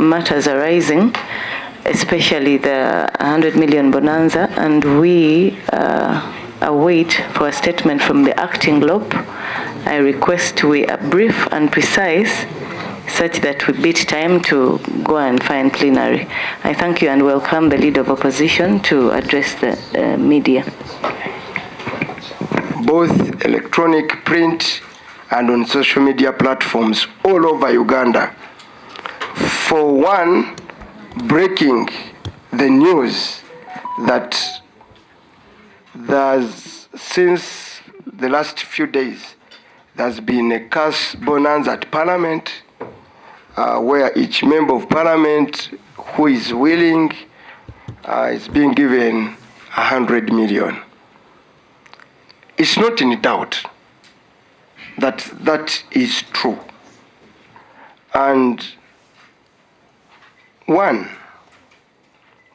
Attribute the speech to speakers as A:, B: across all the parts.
A: matters arising, especially the 100 million Bonanza, and we await for a statement from the acting LOP. I request we are brief and precise such that we beat time to go and find plenary. I thank you and welcome the Leader of Opposition to address the media.
B: Both electronic, print, and on social media platforms all over Uganda. For one, breaking the news that since the last few days, there's been a cash bonanza at Parliament, where each member of Parliament who is willing is being given 100 million. It's not in doubt that that is true. And one,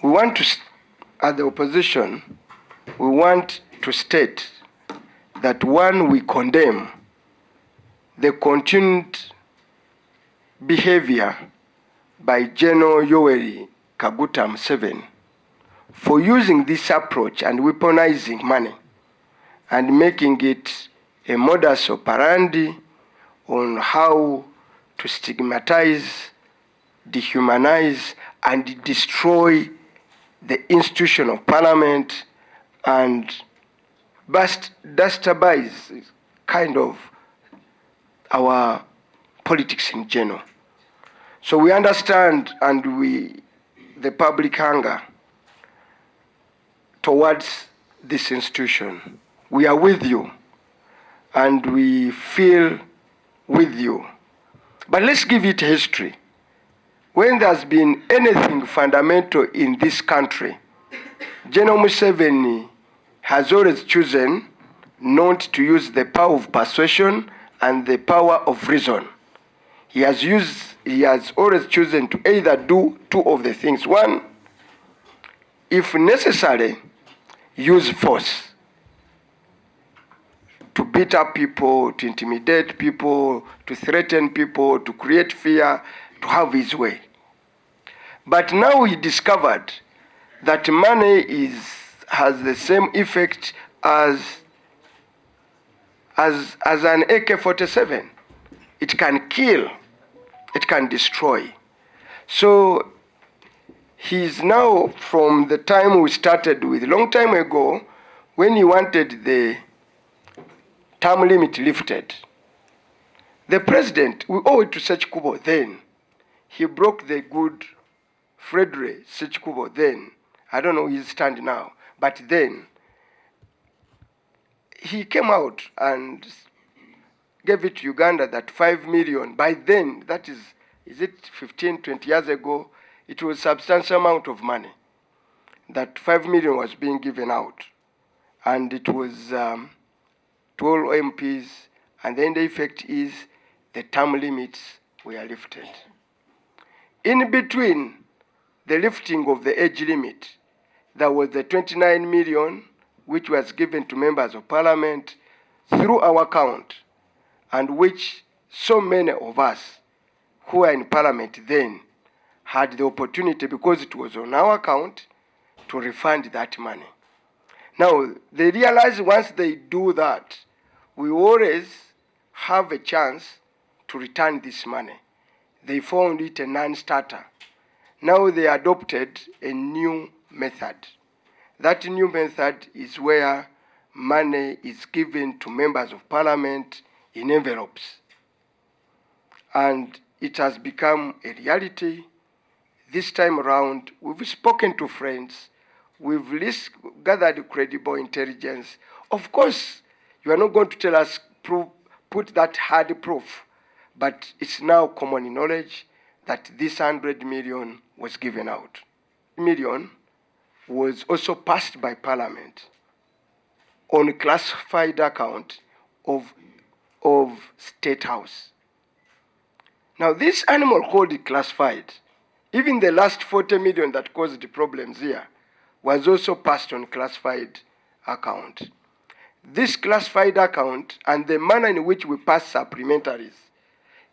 B: we want to, at the opposition, we want to state that one, we condemn the continued behavior by General Yoweri Kaguta Museveni for using this approach and weaponizing money and making it a modus operandi on how to stigmatize, dehumanize, and destroy the institution of Parliament and destabilize kind of our politics in general. So we understand the public hunger towards this institution. We are with you and we feel with you. But let's give it history. When there's been anything fundamental in this country, General Museveni has always chosen not to use the power of persuasion and the power of reason. He has always chosen to either do two of the things. One, if necessary, use force to beat up people, to intimidate people, to threaten people, to create fear, to have his way. But now he discovered that money has the same effect as an AK-47. It can kill, it can destroy. So he's now, from the time we started with, long time ago, when he wanted the term limit lifted, the president, we owe it to Ssekikubo then. He broke the good Frederick Ssekikubo then. I don't know his stand now, but then he came out and gave it to Uganda that 5 million. By then, that is it 15, 20 years ago, it was a substantial amount of money. That 5 million was being given out. And it was to all MPs, and then the effect is the term limits were lifted. In between the lifting of the age limit, there was the 29 million, which was given to members of Parliament through our account, and which so many of us who were in Parliament then had the opportunity, because it was on our account, to refund that money. Now, they realize once they do that, we always have a chance to return this money. They found it a non-starter. Now they adopted a new method. That new method is where money is given to members of Parliament in envelopes. And it has become a reality. This time around, we've spoken to friends, we've gathered credible intelligence. Of course, you are not going to tell us, put that hard proof, but it's now common knowledge that this 100 million was given out. Million was also passed by Parliament on a classified account of State House. Now, this animal called it classified, even the last 40 million that caused the problems here, was also passed on classified account. This classified account and the manner in which we pass supplementaries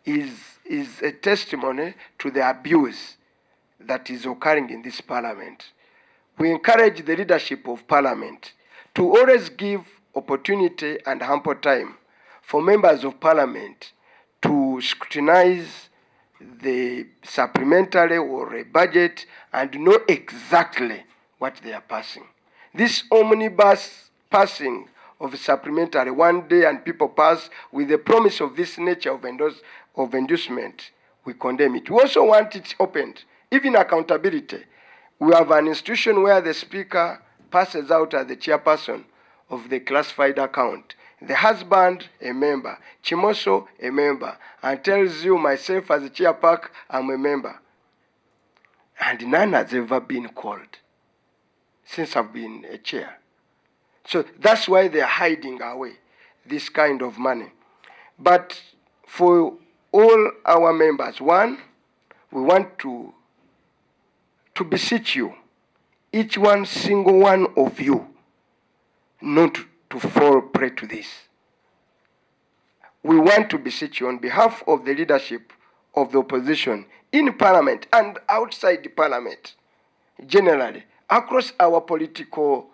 B: is a testimony to the abuse that is occurring in this parliament. We encourage the leadership of parliament to always give opportunity and ample time for members of parliament to scrutinize the supplementary or a budget and know exactly what they are passing. This omnibus passing of supplementary one day and people pass with the promise of this nature of inducement, we condemn it. We also want it opened, even accountability. We have an institution where the speaker passes out as the chairperson of the classified account. The husband, a member, Chimoso, a member, and tells you, myself as a chairperson, I'm a member. And none has ever been called since I've been a chair. So that's why they're hiding away this kind of money. But for all our members, one, we want to beseech you, each one single one of you, not to fall prey to this. We want to beseech you on behalf of the leadership of the opposition in parliament and outside the parliament, generally, across our political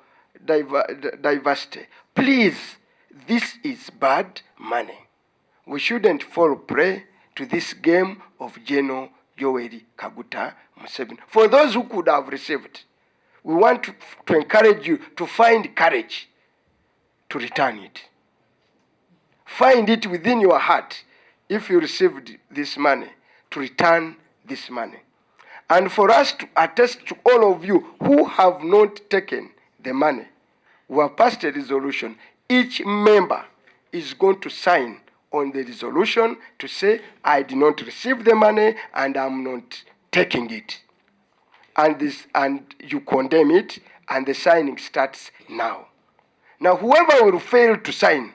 B: diversity. Please, this is bad money. We shouldn't fall prey to this game of General Yoweri Kaguta Museveni. For those who could have received, we want to encourage you to find courage to return it. Find it within your heart, if you received this money, to return this money. And for us to attest to all of you who have not taken the money, we have passed a resolution. Each member is going to sign on the resolution to say, I did not receive the money and I'm not taking it. And you condemn it, and the signing starts now. Now, whoever will fail to sign,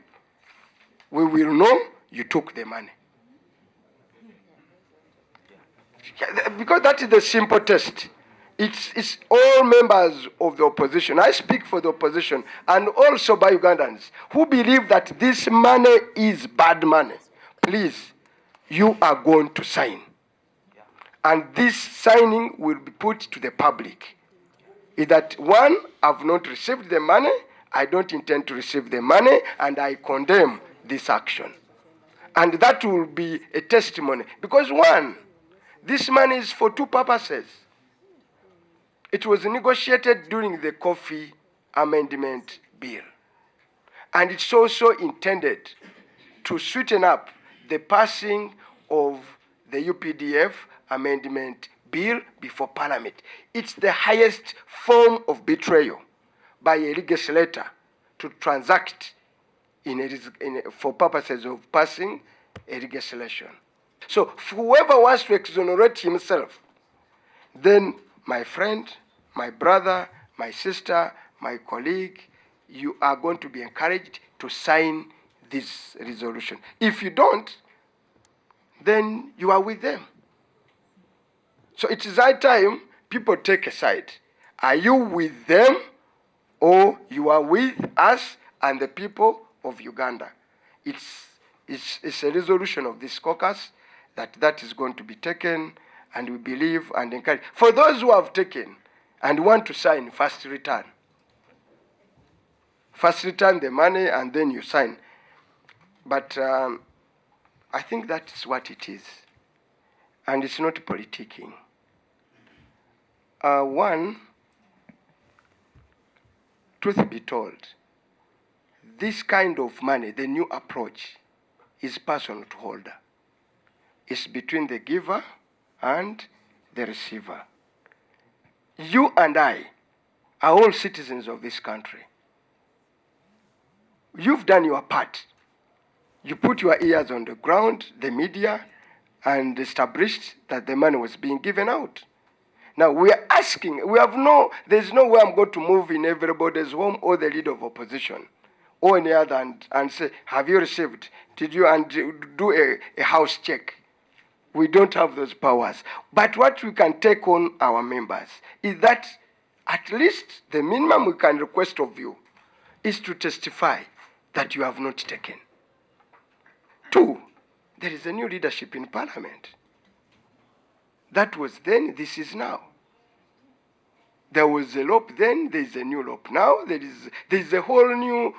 B: we will know you took the money. Because that is the simple test. It's all members of the opposition. I speak for the opposition and also by Ugandans who believe that this money is bad money. Please, you are going to sign. And this signing will be put to the public. Is that one, I've not received the money, I don't intend to receive the money, and I condemn this action. And that will be a testimony. Because one, this money is for two purposes. It was negotiated during the Coffee Amendment Bill. And it's also intended to sweeten up the passing of the UPDF Amendment Bill before Parliament. It's the highest form of betrayal by a legislator to transact for purposes of passing a legislation. So whoever wants to exonerate himself, then my friend, my brother, my sister, my colleague, you are going to be encouraged to sign this resolution. If you don't, then you are with them. So it is high time people take a side. Are you with them, or you are with us and the people of Uganda? It's a resolution of this caucus that is going to be taken, and we believe and encourage. For those who have taken and want to sign, first return. First return the money and then you sign. But I think that's what it is. And it's not politicking. One, truth be told, this kind of money, the new approach, is personal to holder. It's between the giver and the receiver. You and I are all citizens of this country. You've done your part. You put your ears on the ground, the media, and established that the money was being given out. Now we are asking, there's no way I'm going to move in everybody's home or the leader of opposition or any other and say, have you received? Did you, and do a house check? We don't have those powers. But what we can take on our members is that at least the minimum we can request of you is to testify that you have not taken. Two, there is a new leadership in Parliament. That was then, this is now. There was a LOP then, there is a new LOP now, there is a whole new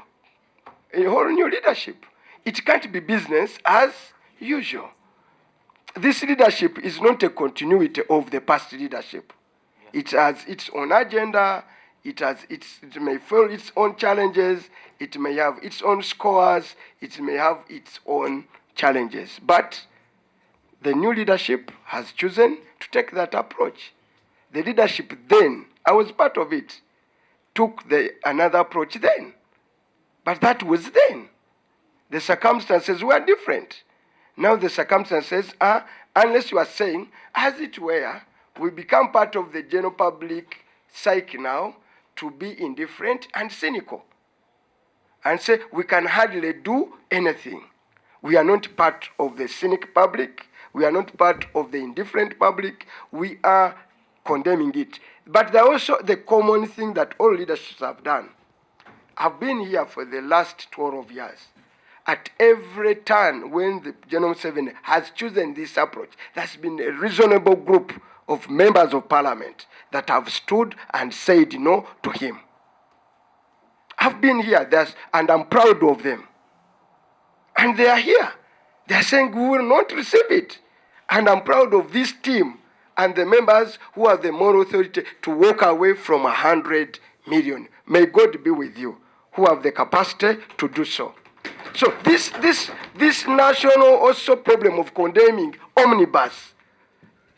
B: leadership. It can't be business as usual. This leadership is not a continuity of the past leadership. It has its own agenda, it may feel its own challenges, it may have its own scores, it may have its own challenges. But the new leadership has chosen to take that approach. The leadership then, I was part of it, took another approach then. But that was then. The circumstances were different. Now the circumstances are, unless you are saying, as it were, we become part of the general public psyche now to be indifferent and cynical. And say we can hardly do anything. We are not part of the cynic public. We are not part of the indifferent public. We are condemning it. But there also the common thing that all leaderships have done. I've been here for the last 12 years. At every turn when the General 7 has chosen this approach, there's been a reasonable group of members of parliament that have stood and said no to him. I've been here, and I'm proud of them. And they are here. They are saying we will not receive it. And I'm proud of this team and the members who have the moral authority to walk away from 100 million. May God be with you, who have the capacity to do so. So this national also problem of condemning omnibus.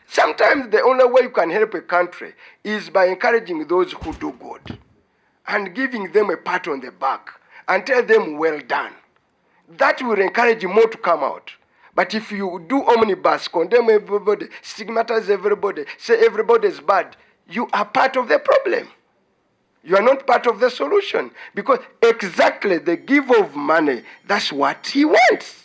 B: Sometimes the only way you can help a country is by encouraging those who do good and giving them a pat on the back and tell them well done. That will encourage more to come out. But if you do omnibus, condemn everybody, stigmatize everybody, say everybody is bad, you are part of the problem. You are not part of the solution. Because exactly the give of money, that's what he wants.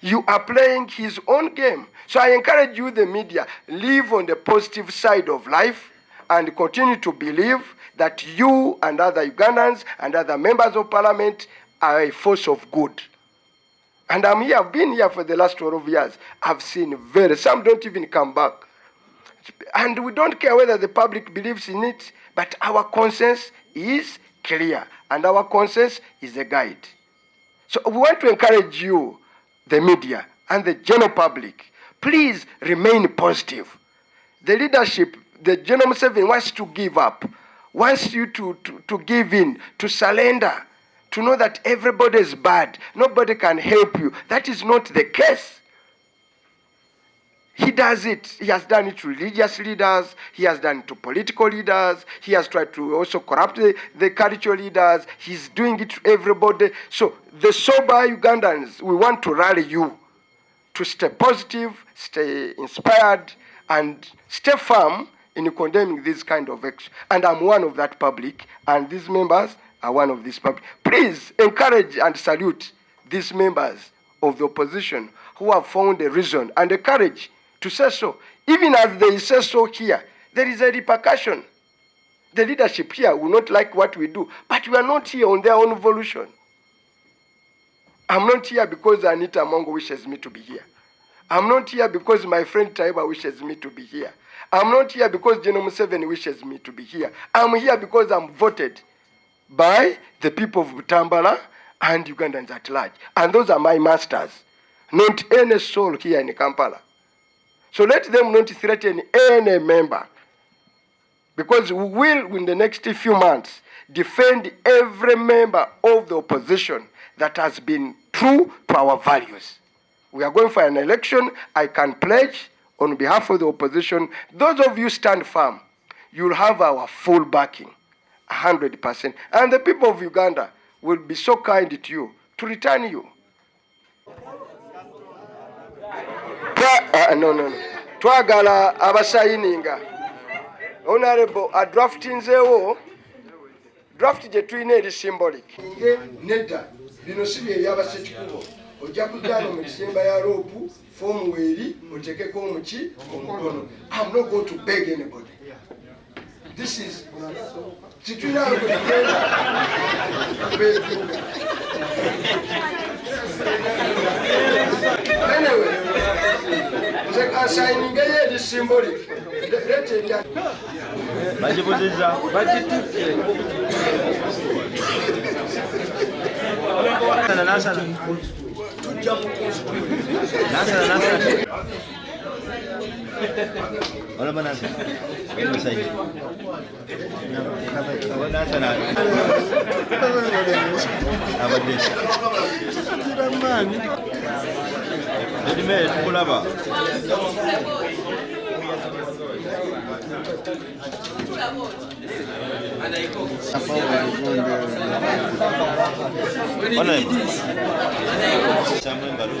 B: You are playing his own game. So I encourage you, the media, live on the positive side of life and continue to believe that you and other Ugandans and other members of parliament are a force of good. And I'm here, I've been here for the last 12 years. I've seen some don't even come back. And we don't care whether the public believes in it, but our conscience is clear, and our conscience is a guide. So we want to encourage you, the media, and the general public, please remain positive. The leadership, the General 7 wants to give up, wants you to give in, to surrender, to know that everybody is bad, nobody can help you. That is not the case. He does it. He has done it to religious leaders. He has done it to political leaders. He has tried to also corrupt the cultural leaders. He's doing it to everybody. So the sober Ugandans, we want to rally you to stay positive, stay inspired, and stay firm in condemning this kind of action. And I'm one of that public, and these members are one of this public. Please encourage and salute these members of the opposition who have found a reason and the courage to say so. Even as they say so here, there is a repercussion. The leadership here will not like what we do, but we are not here on their own volition. I'm not here because Anita Mongo wishes me to be here. I'm not here because my friend Taiba wishes me to be here. I'm not here because General 7 wishes me to be here. I'm here because I'm voted by the people of Butambala and Ugandans at large. And those are my masters, not any soul here in Kampala. So let them not threaten any member, because we will, in the next few months, defend every member of the opposition that has been true to our values. We are going for an election. I can pledge on behalf of the opposition, those of you stand firm, you'll have our full backing, 100%. And the people of Uganda will be so kind to you to return you. No. Twagala abasayininga. Honorable, a drafting nzewo. Draft je tuine eri symbolic. Neda, bino sibi ebyaba sekikubo. Ojja kujjana mu kisemba ya LOP, form weri, otekeko omuki, omukono. I'm not going to beg anybody. This is situina anyway. signing a symbolic.
C: Hola, Bonanza. Ven, Masai. Bonanza na. Abadis. Jadi me pula ba? Mana? Sama baru.